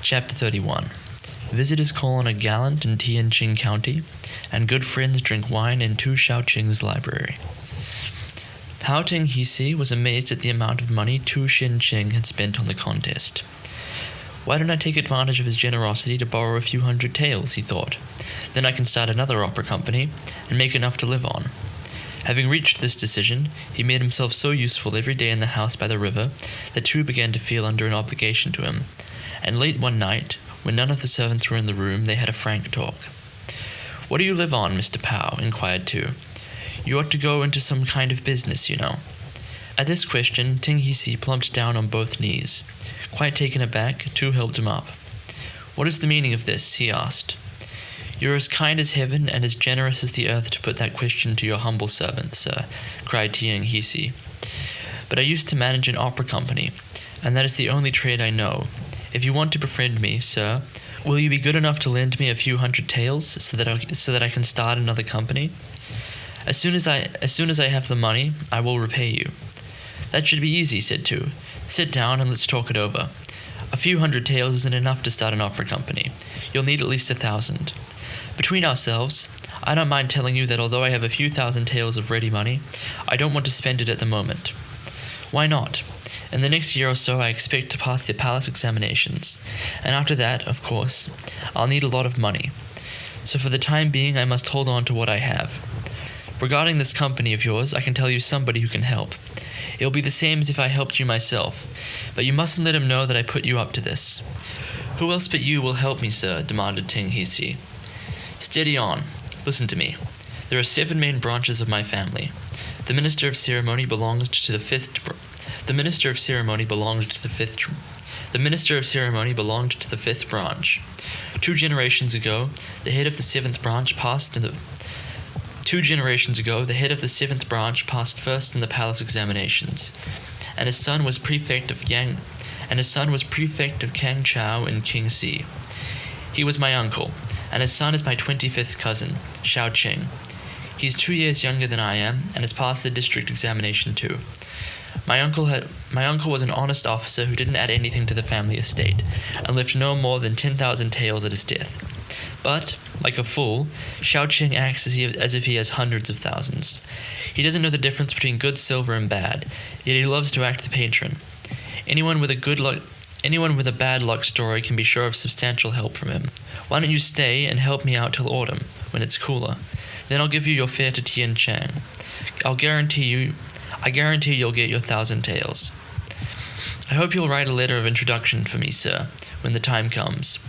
Chapter 31. Visitors call on a gallant in Tianjin County, and good friends drink wine in Tu Shaoqing's library. Hao Tinghisi was amazed at the amount of money Tu Shinqing had spent on the contest. Why don't I take advantage of his generosity to borrow a few hundred taels, he thought. Then I can start another opera company and make enough to live on. Having reached this decision, he made himself so useful every day in the house by the river that Tu began to feel under an obligation to him. And late one night, when none of the servants were in the room, they had a frank talk. "What do you live on, Mr. Pao?" inquired Tu. "You ought to go into some kind of business, you know." At this question, Tinghisi plumped down on both knees. Quite taken aback, Tu helped him up. "What is the meaning of this?" he asked. "You're as kind as heaven and as generous as the earth to put that question to your humble servant, sir," cried Tinghisi. "But I used to manage an opera company, and that is the only trade I know. If you want to befriend me, sir, will you be good enough to lend me a few hundred taels so that I can start another company? As soon as I have the money, I will repay you." "That should be easy," said Tu. "Sit down and let's talk it over. A few hundred taels isn't enough to start an opera company. You'll need at least 1,000. Between ourselves, I don't mind telling you that although I have a few thousand taels of ready money, I don't want to spend it at the moment." "Why not? In the next year or so I expect to pass the palace examinations, and after that, of course, I'll need a lot of money. So for the time being I must hold on to what I have. Regarding this company of yours, I can tell you somebody who can help. It'll be the same as if I helped you myself, but you mustn't let him know that I put you up to this." "Who else but you will help me, sir?" demanded Tinghisi. "Steady on. Listen to me. There are 7 main branches of my family. The Minister of Ceremony belongs to the fifth branch. 2 generations ago, the head of the 7th branch passed first in the palace examinations, and his son was prefect of Kangchao in Qingxi. He was my uncle, and his son is my 25th cousin, Shaoqing. He is 2 years younger than I am, and has passed the district examination too. My uncle was an honest officer who didn't add anything to the family estate, and left no more than 10,000 taels at his death. But, like a fool, Shaoqing acts as if he has hundreds of thousands. He doesn't know the difference between good silver and bad, yet he loves to act the patron. Anyone with a bad luck story can be sure of substantial help from him. Why don't you stay and help me out till autumn, when it's cooler? Then I'll give you your fare to Tianchang. I guarantee you'll get your 1,000 taels. I hope you'll write a letter of introduction for me, sir, when the time comes."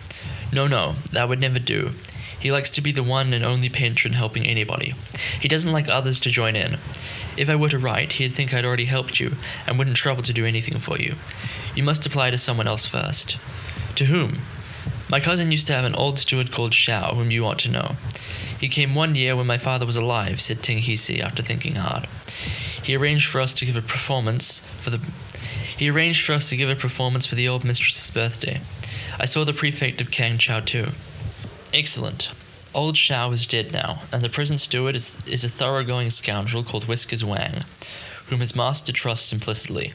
No, that would never do. He likes to be the one and only patron helping anybody. He doesn't like others to join in. If I were to write, he'd think I'd already helped you and wouldn't trouble to do anything for you. You must apply to someone else first." "To whom?" "My cousin used to have an old steward called Xiao, whom you ought to know. He came one year when my father was alive," said Tinghisi after thinking hard. He arranged for us to give a performance for the old mistress's birthday. I saw the prefect of Kangchao too." "Excellent. Old Xiao is dead now, and the present steward is a thoroughgoing scoundrel called Whiskers Wang, whom his master trusts implicitly.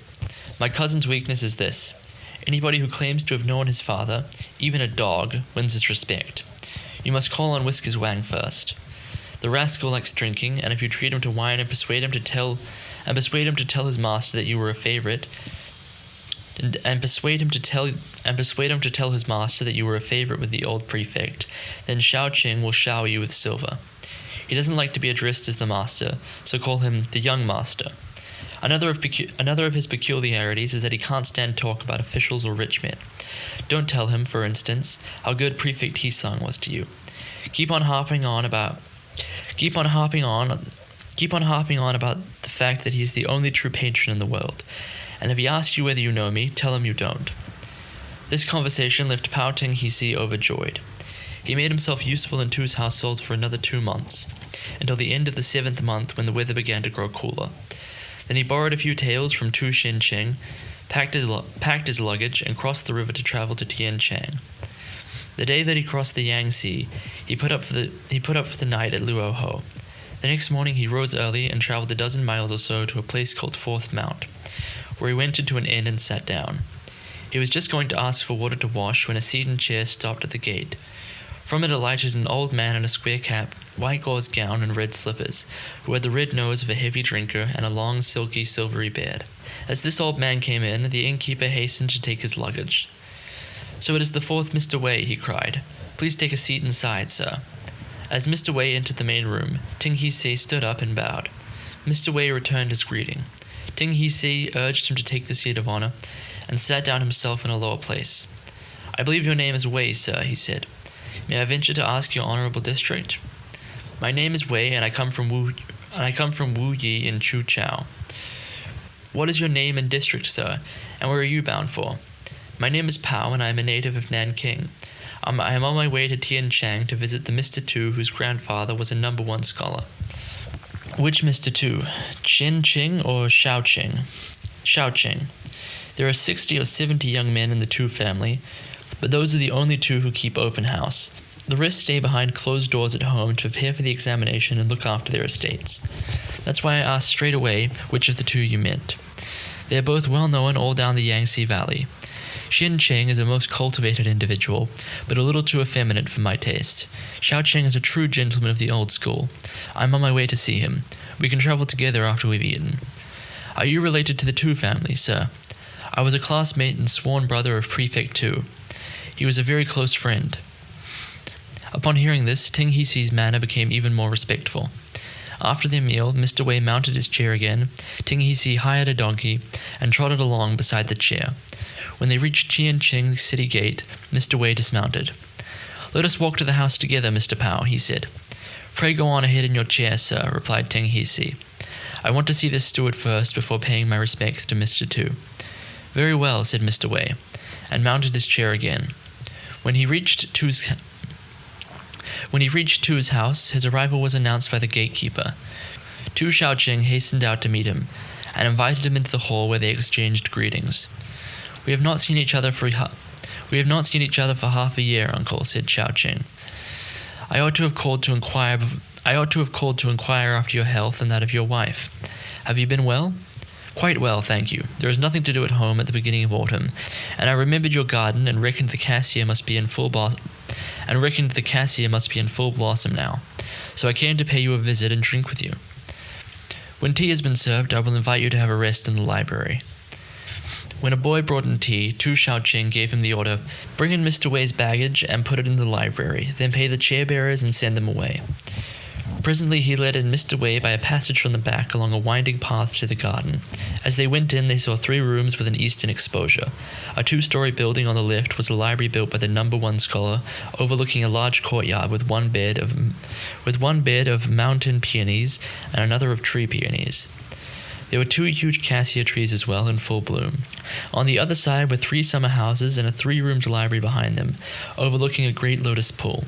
My cousin's weakness is this: anybody who claims to have known his father, even a dog, wins his respect. You must call on Whiskers Wang first. The rascal likes drinking, and if you treat him to wine and persuade him to tell his master that you were a favorite, and persuade him to tell his master that you were a favorite with the old prefect, then Shaoqing will shower you with silver. He doesn't like to be addressed as the master, so call him the young master. Another of his peculiarities is that he can't stand talk about officials or rich men. Don't tell him, for instance, how good Prefect Hisang was to you. Keep on harping on about the fact that he's the only true patron in the world. And if he asks you whether you know me, tell him you don't." This conversation left Pao Tinghisi overjoyed. He made himself useful in Tu's household for another 2 months, until the end of the 7th month when the weather began to grow cooler. Then he borrowed a few taels from Tu Shinqing, packed his luggage, and crossed the river to travel to Tianchang. The day that he crossed the Yangtze, he put up for the night at Luoho. The next morning he rose early and traveled a dozen miles or so to a place called Fourth Mount, where he went into an inn and sat down. He was just going to ask for water to wash when a seat and chair stopped at the gate. From it alighted an old man in a square cap, white gauze gown and red slippers, who had the red nose of a heavy drinker and a long, silky, silvery beard. As this old man came in, the innkeeper hastened to take his luggage. "So it is the fourth Mr. Wei," he cried. "Please take a seat inside, sir." As Mr. Wei entered the main room, Ting He-se stood up and bowed. Mr. Wei returned his greeting. Ting He-se urged him to take the seat of honor and sat down himself in a lower place. "I believe your name is Wei, sir," he said. "May I venture to ask your honorable district?" "My name is Wei, and I come from Wu Yi in Chuchao." "What is your name and district, sir, and where are you bound for?" "My name is Pao, and I am a native of Nanking. I am on my way to Tianchang to visit the Mr. Tu whose grandfather was a number one scholar." "Which Mr. Tu? Qin Qing or Shao Qing?" "Shao Qing. There are 60 or 70 young men in the Tu family, but those are the only two who keep open house. The rest stay behind closed doors at home to prepare for the examination and look after their estates. That's why I asked straight away which of the two you meant. They are both well known all down the Yangtze Valley. Xin Cheng is a most cultivated individual, but a little too effeminate for my taste. Xiao Cheng is a true gentleman of the old school. I'm on my way to see him. We can travel together after we've eaten." "Are you related to the Tu family, sir?" "I was a classmate and sworn brother of Prefect Tu. He was a very close friend." Upon hearing this, Ting He-se's manner became even more respectful. After their meal, Mr. Wei mounted his chair again. Ting He-se hired a donkey and trotted along beside the chair. When they reached Tianqing city gate, Mr. Wei dismounted. "Let us walk to the house together, Mr. Pao," he said. "Pray go on ahead in your chair, sir," replied Ting He-se. "I want to see this steward first before paying my respects to Mr. Tu." "Very well," said Mr. Wei, and mounted his chair again. When he reached Tu's house, his arrival was announced by the gatekeeper. Tu Shaoqing hastened out to meet him, and invited him into the hall where they exchanged greetings. We have not seen each other for half a year, uncle," said Shaoqing. I ought to have called to inquire after your health and that of your wife. Have you been well?" "Quite well, thank you. There is nothing to do at home at the beginning of autumn, and I remembered your garden and reckoned the cassia must be in full blossom now. So I came to pay you a visit and drink with you. When tea has been served, I will invite you to have a rest in the library." When a boy brought in tea, Tu Shaoqing gave him the order, "Bring in Mr. Wei's baggage and put it in the library, then pay the chair-bearers and send them away." Presently he led in Mr. Wei by a passage from the back along a winding path to the garden. As they went in, they saw 3 rooms with an eastern exposure. A 2-story building on the left was a library built by the number one scholar, overlooking a large courtyard with one bed of mountain peonies and another of tree peonies. There were 2 huge cassia trees as well in full bloom. On the other side were 3 summer houses and a 3-roomed library behind them, overlooking a great lotus pool.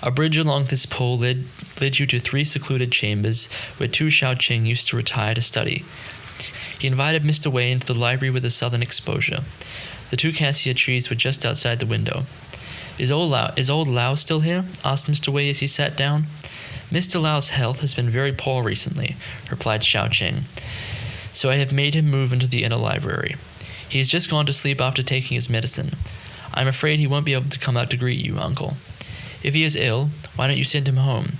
A bridge along this pool led you to 3 secluded chambers where Tu Shaoqing used to retire to study. He invited Mr. Wei into the library with a southern exposure. The 2 cassia trees were just outside the window. Is old Lao still here?" asked Mr. Wei as he sat down. "Mr. Lao's health has been very poor recently," replied Shaoqing. "So I have made him move into the inner library. He has just gone to sleep after taking his medicine. I'm afraid he won't be able to come out to greet you, uncle. If he is ill, why don't you send him home?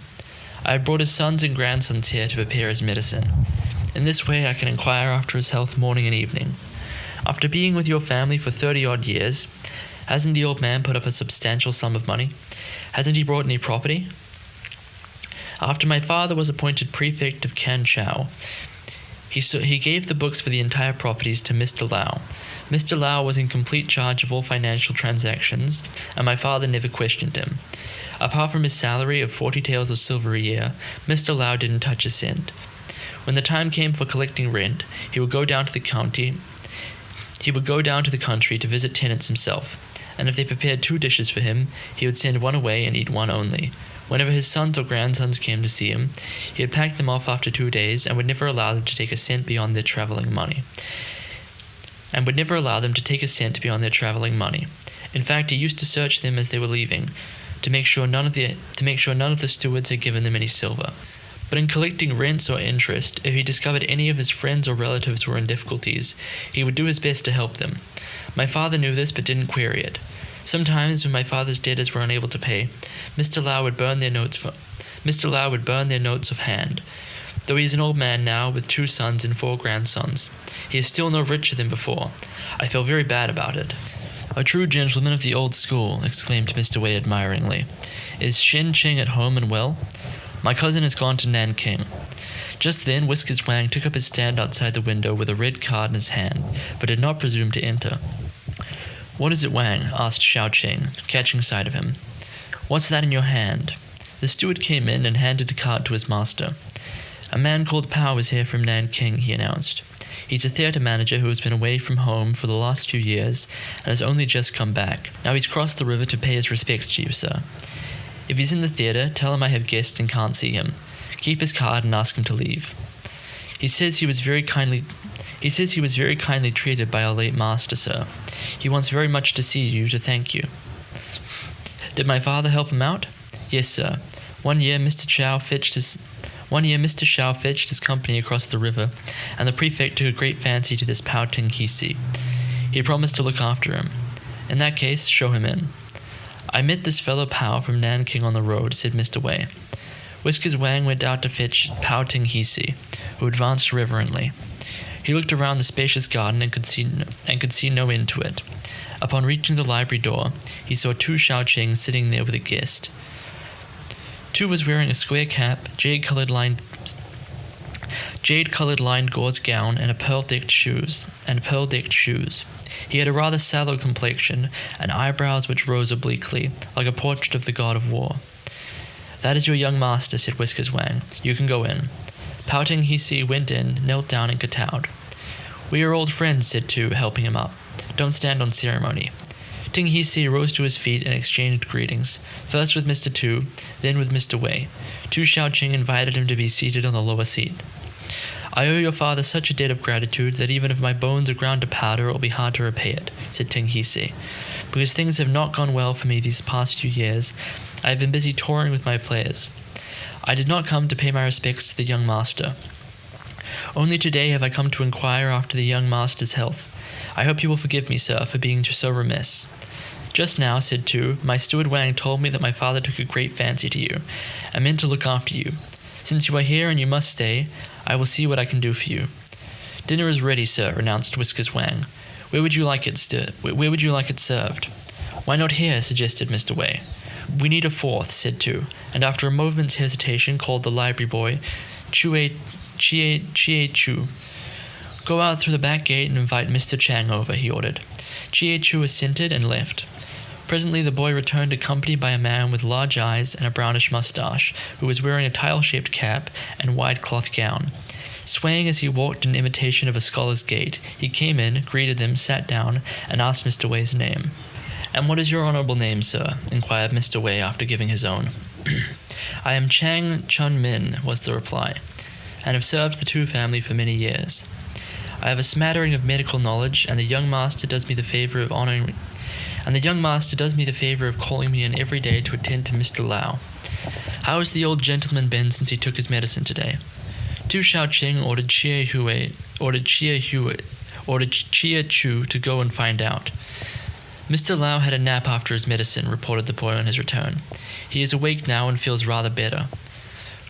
I have brought his sons and grandsons here to prepare his medicine. In this way I can inquire after his health morning and evening. After being with your family for 30-odd years, hasn't the old man put up a substantial sum of money? Hasn't he brought any property? After my father was appointed prefect of Kanchao, he gave the books for the entire properties to Mr. Lao. Mr. Lao was in complete charge of all financial transactions, and my father never questioned him. Apart from his salary of 40 taels of silver a year, Mr. Lao didn't touch a cent. When the time came for collecting rent, he would go down to the country to visit tenants himself, and if they prepared 2 dishes for him, he would send one away and eat one only. Whenever his sons or grandsons came to see him, he would pack them off after 2 days and would never allow them to take a cent beyond their traveling money. In fact, he used to search them as they were leaving, to make sure none of the stewards had given them any silver. But in collecting rents or interest, if he discovered any of his friends or relatives were in difficulties, he would do his best to help them. My father knew this but didn't query it. Sometimes, when my father's debtors were unable to pay, Mr. Lau would burn their notes of hand. Though he is an old man now, with 2 sons and 4 grandsons, he is still no richer than before. I feel very bad about it." "A true gentleman of the old school," exclaimed Mr. Wei admiringly. "Is Shen Ching at home and well?" "My cousin has gone to Nanking." Just then Whiskers Wang took up his stand outside the window with a red card in his hand, but did not presume to enter. "What is it, Wang?" asked Xiao Ching, catching sight of him. "What's that in your hand?" The steward came in and handed the card to his master. "A man called Pao is here from Nanking," he announced. "He's a theatre manager who has been away from home for the last few years and has only just come back. Now he's crossed the river to pay his respects to you, sir. If he's in the theatre, tell him I have guests and can't see him. Keep his card and ask him to leave. He says he was very kindly treated by our late master, sir. He wants very much to see you to thank you." "Did my father help him out?" "Yes, sir. One year Mr. Shao fetched his company across the river, and the prefect took a great fancy to this Pao Ting Hisi. He promised to look after him. In that case, show him in." "I met this fellow Pao from Nanking on the road," said Mr. Wei. Whiskers Wang went out to fetch Pao Ting Hisi, who advanced reverently. He looked around the spacious garden and could see no end to it. Upon reaching the library door, he saw 2 Xiao Qing sitting there with a guest. 2 was wearing a square cap, jade-colored lined gauze gown, and pearl-decked shoes. He had a rather sallow complexion, and eyebrows which rose obliquely, like a portrait of the god of war. "That is your young master," said Whiskers Wang. "You can go in." Pao Ting Hisi went in, knelt down, and kowtowed. "We are old friends," said Tu, helping him up. "Don't stand on ceremony." Ting Hisi rose to his feet and exchanged greetings, first with Mr. Tu, then with Mr. Wei. Tu Xiaoqing invited him to be seated on the lower seat. "I owe your father such a debt of gratitude that even if my bones are ground to powder, it will be hard to repay it," said Ting Hisi. "Because things have not gone well for me these past few years, I have been busy touring with my players. I did not come to pay my respects to the young master. Only today have I come to inquire after the young master's health. I hope you will forgive me, sir, for being so remiss." "Just now," said Tu, "my steward Wang told me that my father took a great fancy to you, and meant to look after you. Since you are here and you must stay, I will see what I can do for you." "Dinner is ready, sir," announced Whiskers Wang. Where would you like it served?" "Why not here?" suggested Mr. Wei. "We need a 4th, said Tu, and after a moment's hesitation called the library boy, Chie Chu. "Go out through the back gate and invite Mr. Chang over," he ordered. Chie Chu assented and left. Presently the boy returned accompanied by a man with large eyes and a brownish mustache, who was wearing a tile-shaped cap and wide cloth gown. Swaying as he walked in imitation of a scholar's gait, he came in, greeted them, sat down, and asked Mr. Wei's name. "And what is your honorable name, sir?" inquired Mr. Wei after giving his own. "I am Chang Chun Min," was the reply, "and have served the Tu family for many years. I have a smattering of medical knowledge, and the young master does me the favor of calling me in every day to attend to Mr. Lau. How has the old gentleman been since he took his medicine today?" Tu Xiaoqing ordered Chia Chu to go and find out. "Mr. Lau had a nap after his medicine," reported the boy on his return. "He is awake now and feels rather better."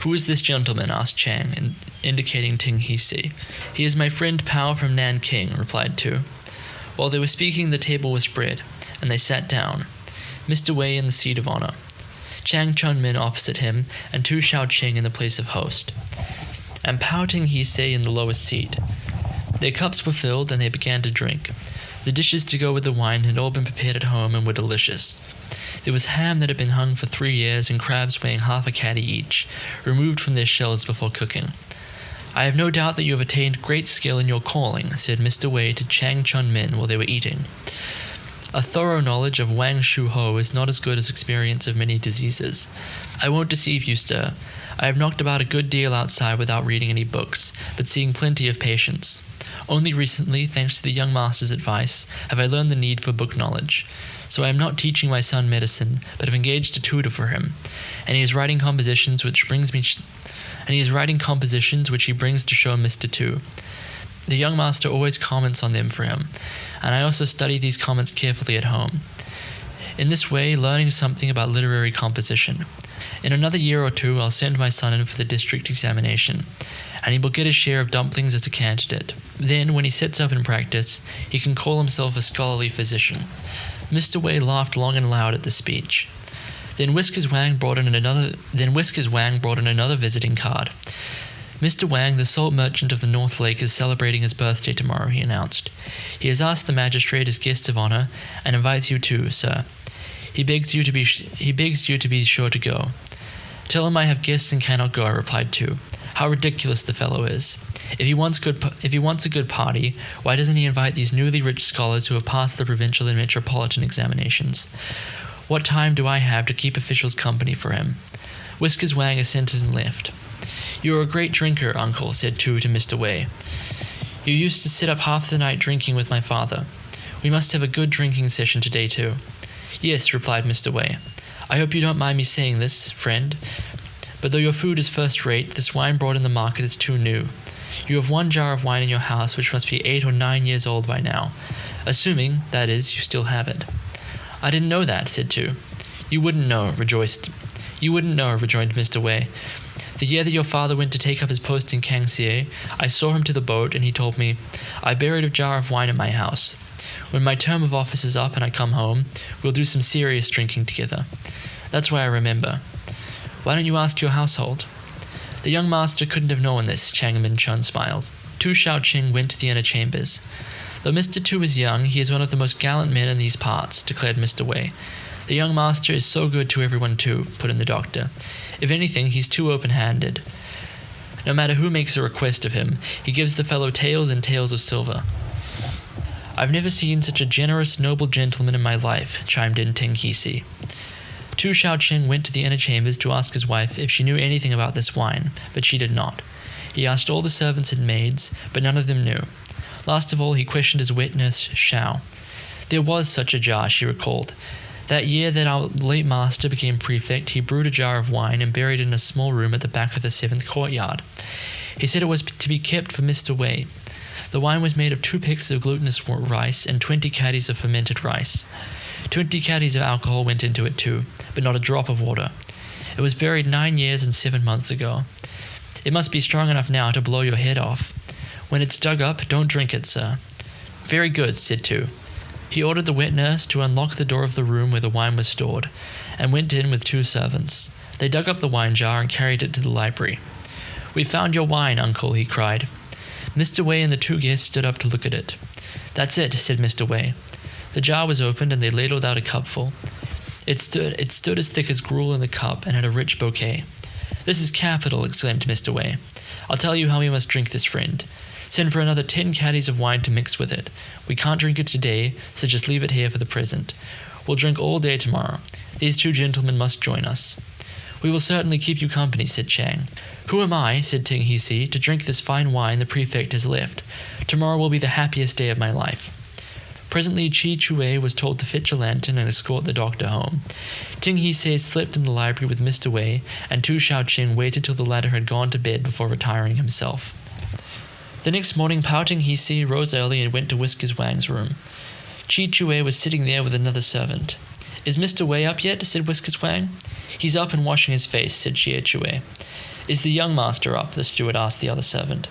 "Who is this gentleman?" asked Chang, indicating Ting Hisi. "He is my friend Pao from Nanking," replied Tu. While they were speaking, the table was spread, and they sat down, Mr. Wei in the seat of honor, Chang Chun-min opposite him, and Tu Xiaoqing in the place of host, and Pao Ting Hisi in the lowest seat. Their cups were filled, and they began to drink. The dishes to go with the wine had all been prepared at home and were delicious. There was ham that had been hung for 3 years and crabs weighing half a caddy each, removed from their shells before cooking. "I have no doubt that you have attained great skill in your calling," said Mr. Wei to Chang Chun-min while they were eating. "A thorough knowledge of Wang Shu Ho is not as good as experience of many diseases. I won't deceive you, sir. I have knocked about a good deal outside without reading any books, but seeing plenty of patients. Only recently, thanks to the young master's advice, have I learned the need for book knowledge. so I am not teaching my son medicine, but have engaged a tutor for him, and he is writing compositions which he brings to show Mr. Tu. The young master always comments on them for him, and I also study these comments carefully at home. In this way, learning something about literary composition. In another year or two, I'll send my son in for the district examination, and he will get his share of dumplings as a candidate. Then, when he sets up in practice, he can call himself a scholarly physician." Mr. Wei laughed long and loud at the speech. Then Whiskers Wang brought in another visiting card. "Mr. Wang, the salt merchant of the North Lake, is celebrating his birthday tomorrow," he announced. "He has asked the magistrate as guest of honor and invites you too, sir. He begs you to be sure to go." "Tell him I have guests and cannot go," replied Tu. "How ridiculous the fellow is. If he wants a good party, why doesn't he invite these newly rich scholars who have passed the provincial and metropolitan examinations? What time do I have to keep officials company for him?" Whiskers Wang assented and left. "You are a great drinker, uncle," said Tu to Mr. Wei. "You used to sit up half the night drinking with my father. We must have a good drinking session today too." "Yes," replied Mr. Wei. "I hope you don't mind me saying this, friend, but though your food is first-rate, this wine brought in the market is too new. You have one jar of wine in your house which must be 8 or 9 years old by now, assuming, that is, you still have it." "I didn't know that," said Tu. You wouldn't know," rejoined Mr. Wei. "The year that your father went to take up his post in Kangxie, I saw him to the boat and he told me, 'I buried a jar of wine in my house. When my term of office is up and I come home, we'll do some serious drinking together.' That's why I remember. Why don't you ask your household?" The young master couldn't have known this, Chang Min-chun smiled. Tu Shaoqing went to the inner chambers. "Though Mr. Tu is young, he is one of the most gallant men in these parts," declared Mr. Wei. "The young master is so good to everyone too," put in the doctor. "If anything, he's too open-handed. No matter who makes a request of him, he gives the fellow taels and taels of silver." "I've never seen such a generous, noble gentleman in my life," chimed in Ting Hisi. Tu Shaoqing went to the inner chambers to ask his wife if she knew anything about this wine, but she did not. He asked all the servants and maids, but none of them knew. Last of all, he questioned his wet nurse, Shao. There was such a jar, she recalled. That year that our late master became prefect, he brewed a jar of wine and buried it in a small room at the back of the 7th courtyard. He said it was to be kept for Mr. Wei. The wine was made of 2 picks of glutinous rice and 20 caddies of fermented rice. 20 caddies of alcohol went into it too, but not a drop of water. It was buried 9 years and 7 months ago. It must be strong enough now to blow your head off. When it's dug up, don't drink it, sir." "Very good," said Tu. He ordered the wet nurse to unlock the door of the room where the wine was stored, and went in with 2 servants. They dug up the wine jar and carried it to the library. "We found your wine, uncle," he cried. Mr. Wei and the 2 guests stood up to look at it. "That's it," said Mr. Wei. The jar was opened and they ladled out a cupful. It stood as thick as gruel in the cup and had a rich bouquet. "This is capital," exclaimed Mr. Wei. "I'll tell you how we must drink this, friend. Send for another 10 caddies of wine to mix with it. We can't drink it today, so just leave it here for the present. We'll drink all day tomorrow. These 2 gentlemen must join us." "We will certainly keep you company," said Chang. "Who am I," said Ting Hisi, "to drink this fine wine the prefect has left? Tomorrow will be the happiest day of my life." Presently, Chi Chue was told to fetch a lantern and escort the doctor home. Ting Hisi slept in the library with Mr. Wei, and Tu Shaoqing waited till the latter had gone to bed before retiring himself. The next morning, Pao Ting Hisi rose early and went to Whiskers Wang's room. Chi Chue was sitting there with another servant. "Is Mr. Wei up yet?" said Whiskers Wang. "He's up and washing his face," said Chi Chue. "Is the young master up?" the steward asked the other servant.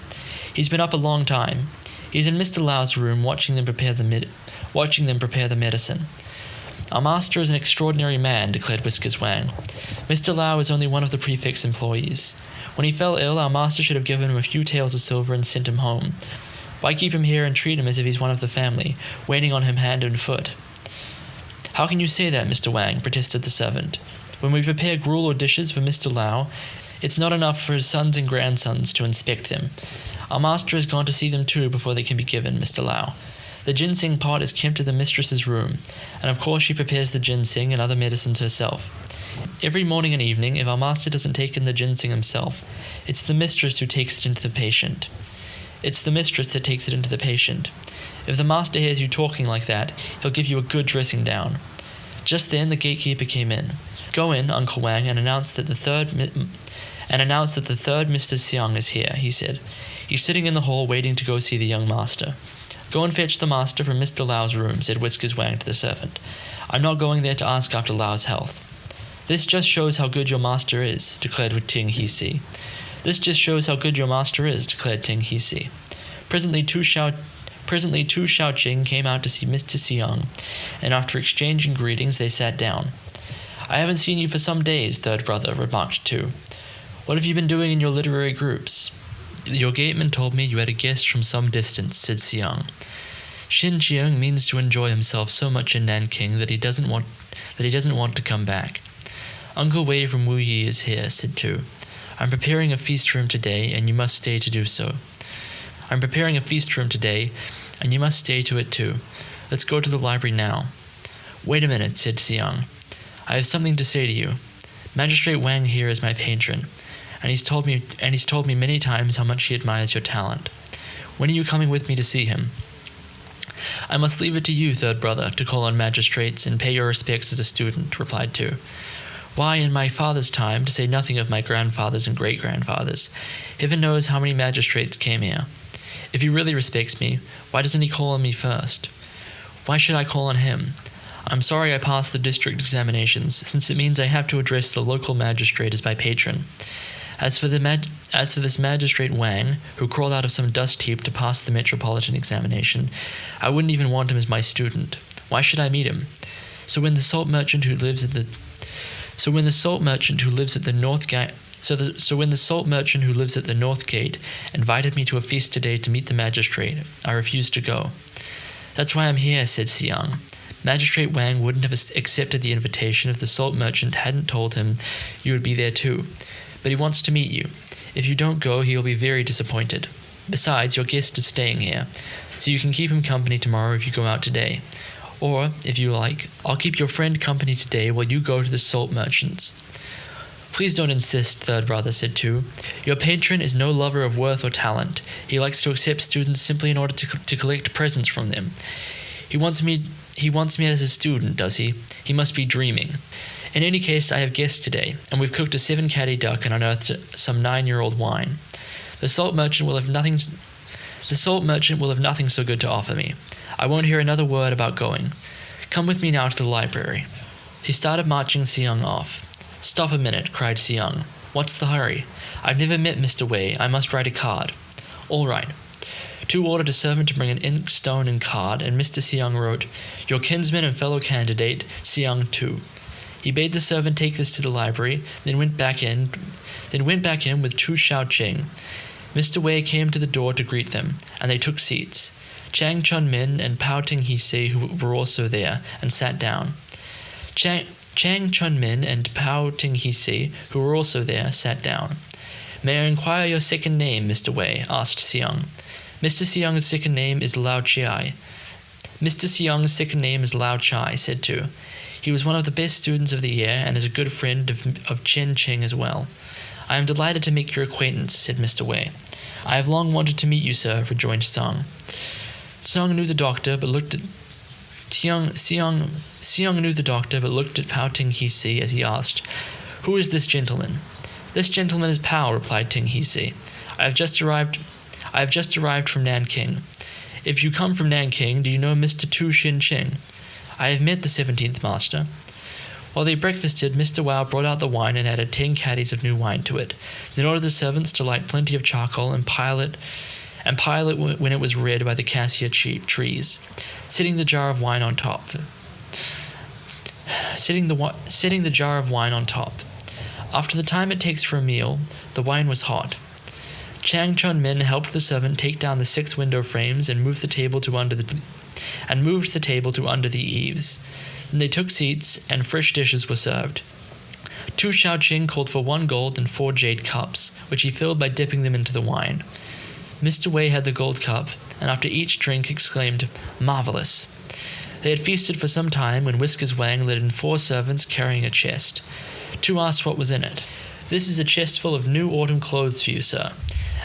"He's been up a long time. He's in Mr. Lau's room watching them prepare the medicine." "Our master is an extraordinary man," declared Whiskers Wang. "Mr. Lau is only one of the prefect's employees. When he fell ill, our master should have given him a few taels of silver and sent him home. Why keep him here and treat him as if he's one of the family, waiting on him hand and foot?" "How can you say that, Mr. Wang?" protested the servant. "When we prepare gruel or dishes for Mr. Lau, it's not enough for his sons and grandsons to inspect them. Our master has gone to see them too before they can be given, Mr. Lau. The ginseng pot is kept in the mistress's room, and of course she prepares the ginseng and other medicines herself. Every morning and evening, if our master doesn't take in the ginseng himself, it's the mistress who takes it into the patient. If the master hears you talking like that, he'll give you a good dressing down. Just then the gatekeeper came in. "Go in, Uncle Wang, and announce that the third Mr. Siang is here," he said. "He's sitting in the hall waiting to go see the young master." "Go and fetch the master from Mr. Lau's room," said Whiskers Wang to the servant. "I'm not going there to ask after Lau's health." "This just shows how good your master is," declared Ting He-si. "This just shows how good your master is," declared Ting He-si. Presently Tu Xiaoqing came out to see Mr. Siang, and after exchanging greetings they sat down. "I haven't seen you for some days," third brother remarked Tu. "What have you been doing in your literary groups?" "Your gateman told me you had a guest from some distance," said Siang. "Xin Jiang means to enjoy himself so much in Nanking that he doesn't want to come back." "Uncle Wei from Wu Yi is here," said Tu. "I'm preparing a feast for him today, and you must stay to do so." "I'm preparing a feast for him today, and you must stay to it too. Let's go to the library now." "Wait a minute," said Siang. "I have something to say to you. Magistrate Wang here is my patron, and he's told me many times how much he admires your talent. When are you coming with me to see him?" "I must leave it to you, third brother, to call on magistrates and pay your respects as a student," replied Tu. "Why, in my father's time, to say nothing of my grandfathers and great-grandfathers, heaven knows how many magistrates came here. If he really respects me, why doesn't he call on me first? Why should I call on him? I'm sorry I passed the district examinations, since it means I have to address the local magistrate as my patron. As for this magistrate Wang, who crawled out of some dust heap to pass the metropolitan examination, I wouldn't even want him as my student. Why should I meet him? So when the salt merchant who lives at the north gate invited me to a feast today to meet the magistrate, I refused to go." "That's why I'm here," said Siang. "Magistrate Wang wouldn't have accepted the invitation if the salt merchant hadn't told him you would be there too. But he wants to meet you. If you don't go, he'll be very disappointed. Besides, your guest is staying here, so you can keep him company tomorrow if you go out today. Or, if you like, I'll keep your friend company today while you go to the salt merchant's." "Please don't insist, third brother," said Tu. "Your patron is no lover of worth or talent. He likes to accept students simply in order to collect presents from them. He wants me as a student, does he? He must be dreaming. In any case, I have guests today, and we've cooked a 7-caddy duck and unearthed some 9-year-old wine. The salt merchant will have nothing so good to offer me. I won't hear another word about going. Come with me now to the library." He started marching Siang off. "Stop a minute," cried Siang. "What's the hurry? I've never met Mr. Wei. I must write a card." "All right." Tu ordered a servant to bring an inkstone and card, and Mr. Siang wrote, "Your kinsman and fellow candidate, Siang Tu." He bade the servant take this to the library, then went back in with Tu Xiaoqing. Mr. Wei came to the door to greet them, and they took seats. Chang Chun-min and Pao Ting He-se were also there, and sat down. Chang Chun-min and Pao Ting He-se, who were also there, sat down. "May I inquire your second name, Mr. Wei?" asked Siang. "Mr. Siang's second name is Lao Chai." "Mr. Siang's second name is Lao Chai," said Tu. "He was one of the best students of the year and is a good friend of Chen Ching as well." "I am delighted to make your acquaintance," said Mr. Wei. "I have long wanted to meet you, sir," rejoined Siang. Siang knew the doctor, but looked at Pao Ting He-se as he asked, "Who is this gentleman?" "This gentleman is Pao," replied Ting He-se. I have just arrived from Nanking. If you come from Nanking, do you know Mr. Tu Xin-cheng?" "I have met the 17th master." While they breakfasted, Mr. Wao brought out the wine and added 10 caddies of new wine to it, then ordered the servants to light plenty of charcoal and pile it when it was red by the cassia trees, setting the jar of wine on top. After the time it takes for a meal, the wine was hot. Chang Chun-min helped the servant take down the 6 window frames and moved the table to under the eaves. Then they took seats, and fresh dishes were served. Tu Xiaoqing called for 1 gold and 4 jade cups, which he filled by dipping them into the wine. Mr. Wei had the gold cup, and after each drink exclaimed, "Marvelous!" They had feasted for some time when Whiskers Wang led in 4 servants carrying a chest. Tu asked what was in it. "This is a chest full of new autumn clothes for you, sir.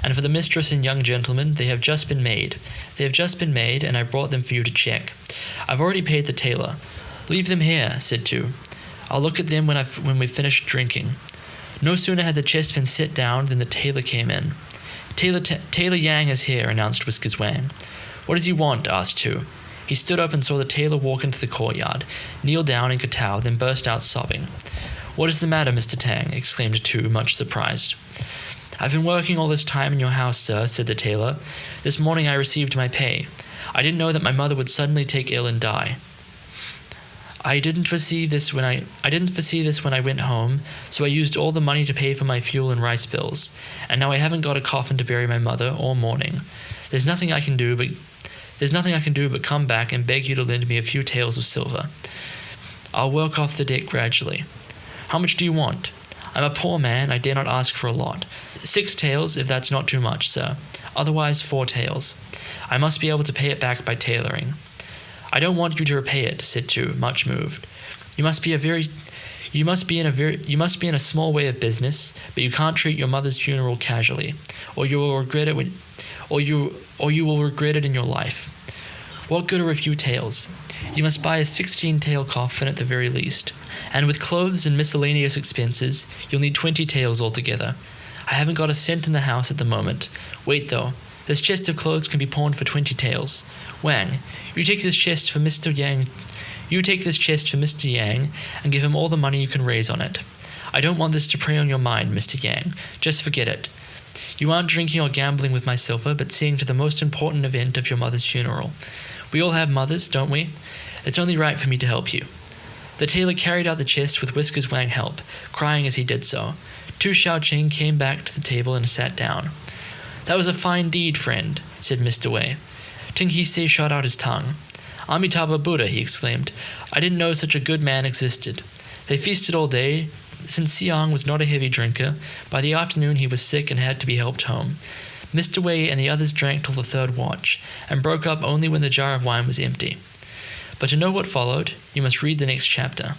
And for the mistress and young gentlemen, they have just been made, and I brought them for you to check. I've already paid the tailor. "Leave them here," said Tu. "I'll look at them when we've finished drinking." No sooner had the chest been set down than the tailor came in. Tailor Yang is here," announced Whiskers Wang. "What does he want?" asked Tu. He stood up and saw the tailor walk into the courtyard, kneel down and kowtow, then burst out sobbing. "What is the matter, Mr. Tang?" exclaimed Tu, much surprised. "I've been working all this time in your house, sir," said the tailor. "This morning I received my pay. I didn't know that my mother would suddenly take ill and die. I didn't foresee this when I went home, so I used all the money to pay for my fuel and rice bills, and now I haven't got a coffin to bury my mother or mourning. There's nothing I can do but come back and beg you to lend me a few taels of silver. I'll work off the debt gradually. How much do you want?" "I'm a poor man, I dare not ask for a lot. 6 taels, if that's not too much, sir. Otherwise 4 taels. I must be able to pay it back by tailoring." "I don't want you to repay it," said Tu, much moved. You must be in a small way of business, but you can't treat your mother's funeral casually, or you will regret it in your life. What good are a few taels? You must buy a 16-tael coffin at the very least, and with clothes and miscellaneous expenses, you'll need 20 taels altogether. I haven't got a cent in the house at the moment. Wait, though. This chest of clothes can be pawned for 20 taels. Wang, you take this chest for Mr. Yang. And give him all the money you can raise on it. I don't want this to prey on your mind, Mr. Yang. Just forget it. You aren't drinking or gambling with my silver, but seeing to the most important event of your mother's funeral. We all have mothers, don't we? It's only right for me to help you." The tailor carried out the chest with Whiskers Wang help, crying as he did so. Tu Shaoqing came back to the table and sat down. "That was a fine deed, friend," said Mr. Wei. Ting He-se shot out his tongue. "Amitabha Buddha," he exclaimed. "I didn't know such a good man existed." They feasted all day. Since Siang was not a heavy drinker, by the afternoon he was sick and had to be helped home. Mr. Wei and the others drank till the 3rd watch, and broke up only when the jar of wine was empty. But to know what followed, you must read the next chapter.